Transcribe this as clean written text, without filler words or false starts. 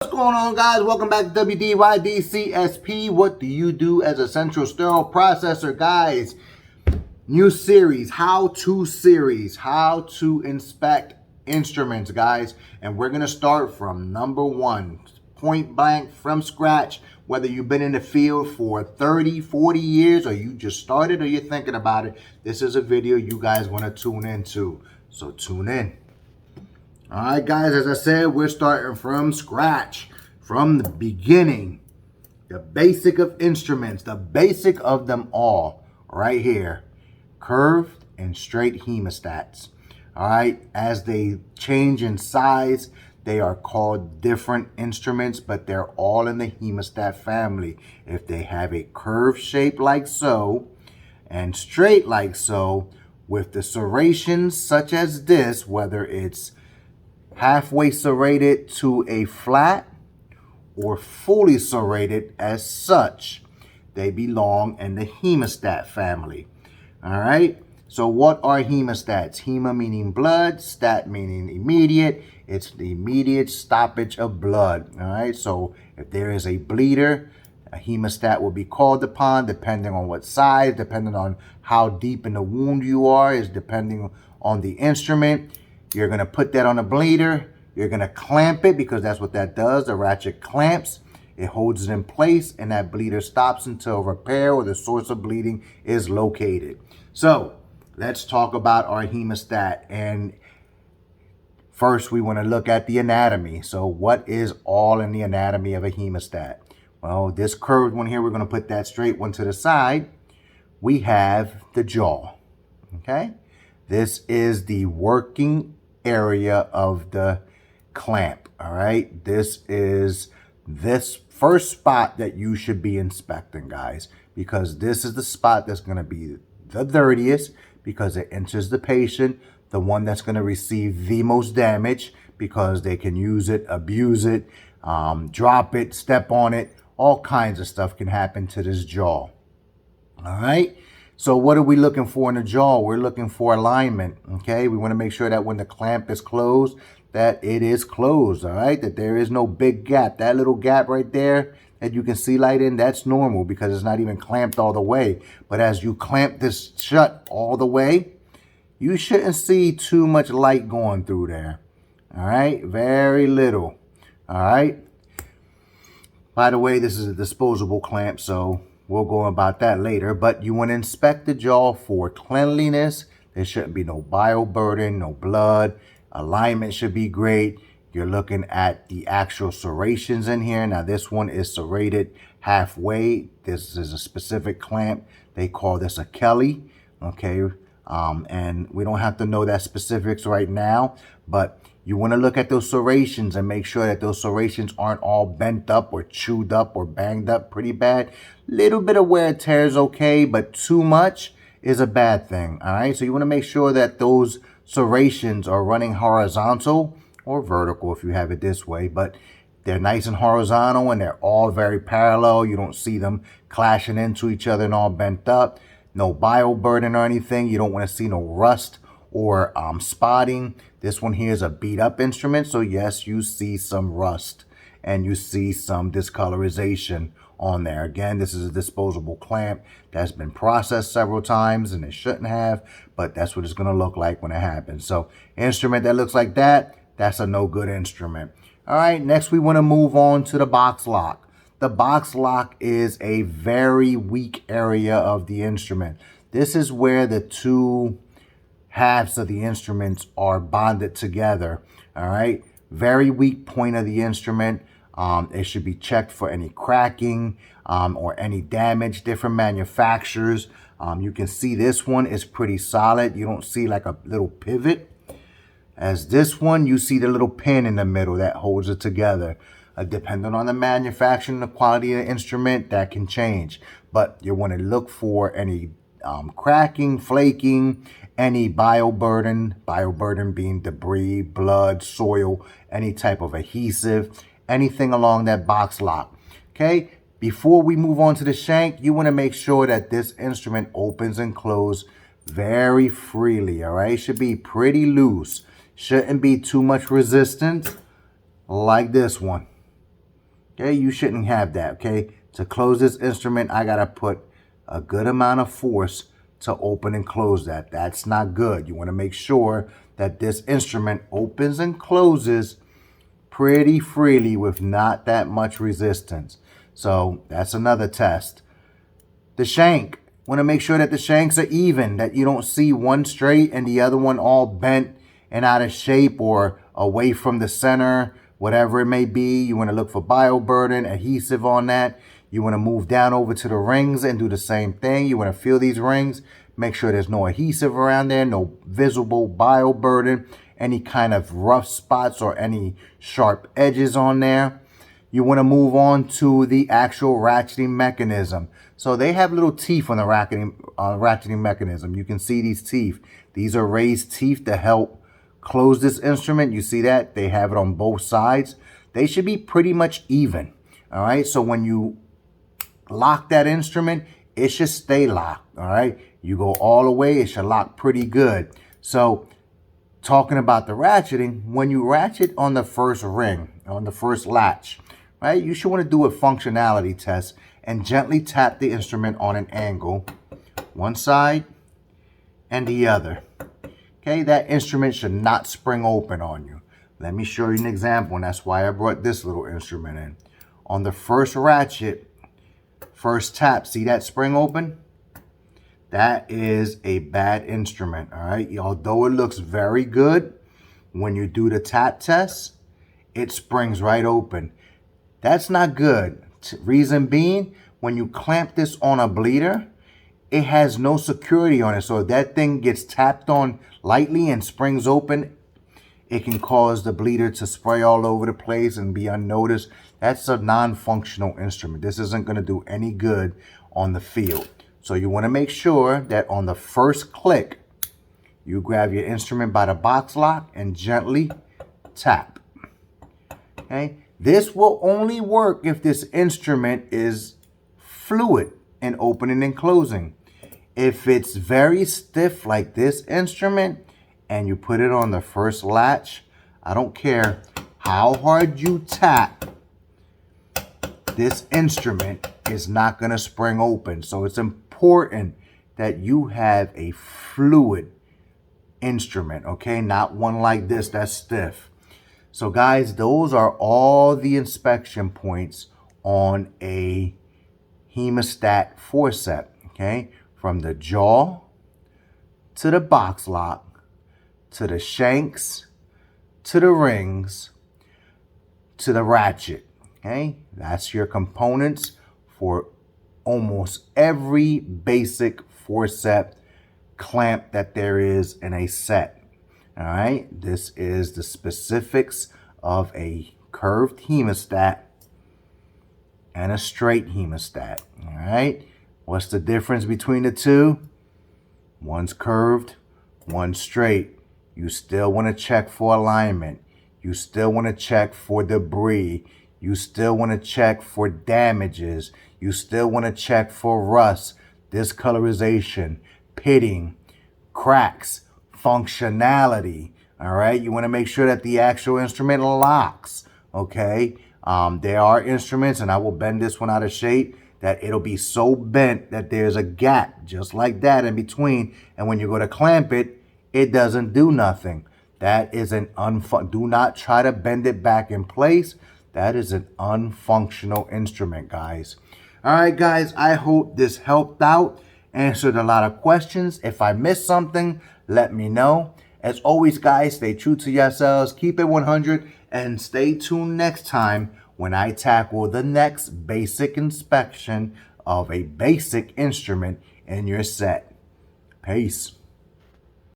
What's going on, guys? Welcome back to W.D.Y.D CSP. What do you do as a central sterile processor, guys? New series, how-to series, how to inspect instruments, guys. And we're going to start from number one, point blank, from scratch. Whether you've been in the field for 30, 40 years, or you just started, or you're thinking about it, this is a video you guys want to tune into. So tune in. All right, guys, as I said, we're starting from scratch, from the beginning, the basic of instruments, the basic of them all, right here, curved and straight hemostats. All right, as they change in size, they are called different instruments, but they're all in the hemostat family. If they have a curved shape like so and straight like so, with the serrations such as this, whether it's halfway serrated to a flat or fully serrated as such, they belong in the hemostat family. All right, so what are hemostats? Hema meaning blood, stat meaning immediate. It's the immediate stoppage of blood. All right, so if there is a bleeder, a hemostat will be called upon, depending on what size, depending on how deep in the wound you are, is depending on the instrument. You're going to put that on a bleeder. You're going to clamp it, because that's what that does. The ratchet clamps. It holds it in place, and that bleeder stops until repair or the source of bleeding is located. So let's talk about our hemostat. And first, we want to look at the anatomy. So what is all in the anatomy of a hemostat? Well, this curved one here, we're going to put that straight one to the side. We have the jaw. Okay? This is the working area of the clamp. All right, this is this first spot that you should be inspecting, guys, because this is the spot that's going to be the dirtiest, because it enters the patient, the one that's going to receive the most damage, because they can use it, abuse it, drop it, step on it. All kinds of stuff can happen to this jaw. All right. So what are we looking for in the jaw? We're looking for alignment, okay? We want to make sure that when the clamp is closed, that it is closed, all right? That there is no big gap. That little gap right there that you can see light in, that's normal, because it's not even clamped all the way. But as you clamp this shut all the way, you shouldn't see too much light going through there, all right? Very little, all right? By the way, this is a disposable clamp, so we'll go about that later, but you want to inspect the jaw for cleanliness. There shouldn't be no bioburden, no blood. Alignment should be great. You're looking at the actual serrations in here. Now, this one is serrated halfway. This is a specific clamp. They call this a Kelly, okay? And we don't have to know that specifics right now, but you want to look at those serrations and make sure that those serrations aren't all bent up or chewed up or banged up pretty bad. Little bit of wear and tear is okay, but too much is a bad thing, all right? So you want to make sure that those serrations are running horizontal or vertical if you have it this way, but they're nice and horizontal and they're all very parallel. You don't see them clashing into each other and all bent up. No bioburden or anything. You don't want to see no rust or spotting. This one here is a beat up instrument, so yes, you see some rust and you see some discolorization on there. Again, this is a disposable clamp that's been processed several times, and it shouldn't have, but that's what it's going to look like when it happens. So instrument that looks like that, that's a no good instrument. All right, next we want to move on to the box lock. The box lock is a very weak area of the instrument. This is where the two halves of the instruments are bonded together. All right, very weak point of the instrument. It should be checked for any cracking or any damage. Different manufacturers. You can see this one is pretty solid. You don't see like a little pivot. As this one, you see the little pin in the middle that holds it together. Depending on the manufacturer and the quality of the instrument, that can change. But you want to look for any cracking, flaking, any bioburden being debris, blood, soil, any type of adhesive, anything along that box lock. Okay, before we move on to the shank, you want to make sure that this instrument opens and closes very freely, all right? It should be pretty loose. Shouldn't be too much resistance like this one. Okay, you shouldn't have that. Okay, to close this instrument, I gotta put a good amount of force to open and close that. That's not good. You want to make sure that this instrument opens and closes pretty freely with not that much resistance. So that's another test. The shank. Want to make sure that the shanks are even, that you don't see one straight and the other one all bent and out of shape or away from the center, whatever it may be. You want to look for bioburden, adhesive on that. You want to move down over to the rings and do the same thing. You want to feel these rings. Make sure there's no adhesive around there, no visible bioburden, any kind of rough spots or any sharp edges on there. You want to move on to the actual ratcheting mechanism. So they have little teeth on the ratcheting mechanism. You can see these teeth. These are raised teeth to help close this instrument. You see that? They have it on both sides. They should be pretty much even. All right. So when you lock that instrument, it should stay locked. All right. You go all the way, it should lock pretty good. So talking about the ratcheting, when you ratchet on the first ring, on the first latch, right, you should want to do a functionality test and gently tap the instrument on an angle, one side and the other. Okay, that instrument should not spring open on you. Let me show you an example, and that's why I brought this little instrument in. On the first ratchet, first tap, see that spring open? That is a bad instrument, all right? Although it looks very good, when you do the tap test, it springs right open. That's not good. Reason being, when you clamp this on a bleeder, it has no security on it. So if that thing gets tapped on lightly and springs open, it can cause the bleeder to spray all over the place and be unnoticed. That's a non-functional instrument. This isn't going to do any good on the field. So you want to make sure that on the first click, you grab your instrument by the box lock and gently tap. Okay? This will only work if this instrument is fluid in opening and closing. If it's very stiff like this instrument and you put it on the first latch, I don't care how hard you tap, this instrument is not going to spring open. So it's important that you have a fluid instrument, okay? Not one like this that's stiff. So guys, those are all the inspection points on a hemostat forceps, okay? From the jaw to the box lock, to the shanks, to the rings, to the ratchet, okay? That's your components for almost every basic forceps clamp that there is in a set. All right, this is the specifics of a curved hemostat and a straight hemostat. All right, what's the difference between the two? One's curved, one's straight. You still want to check for alignment. You still want to check for debris. You still want to check for damages. You still want to check for rust, discolorization, pitting, cracks, functionality. All right, you want to make sure that the actual instrument locks. Okay, there are instruments, and I will bend this one out of shape, that it'll be so bent that there's a gap just like that in between, and when you go to clamp it, it doesn't do nothing. That is an do not try to bend it back in place. That is an unfunctional instrument, guys. All right, guys, I hope this helped out, answered a lot of questions. If I missed something, let me know. As always, guys, stay true to yourselves, keep it 100, and stay tuned next time when I tackle the next basic inspection of a basic instrument in your set. Peace.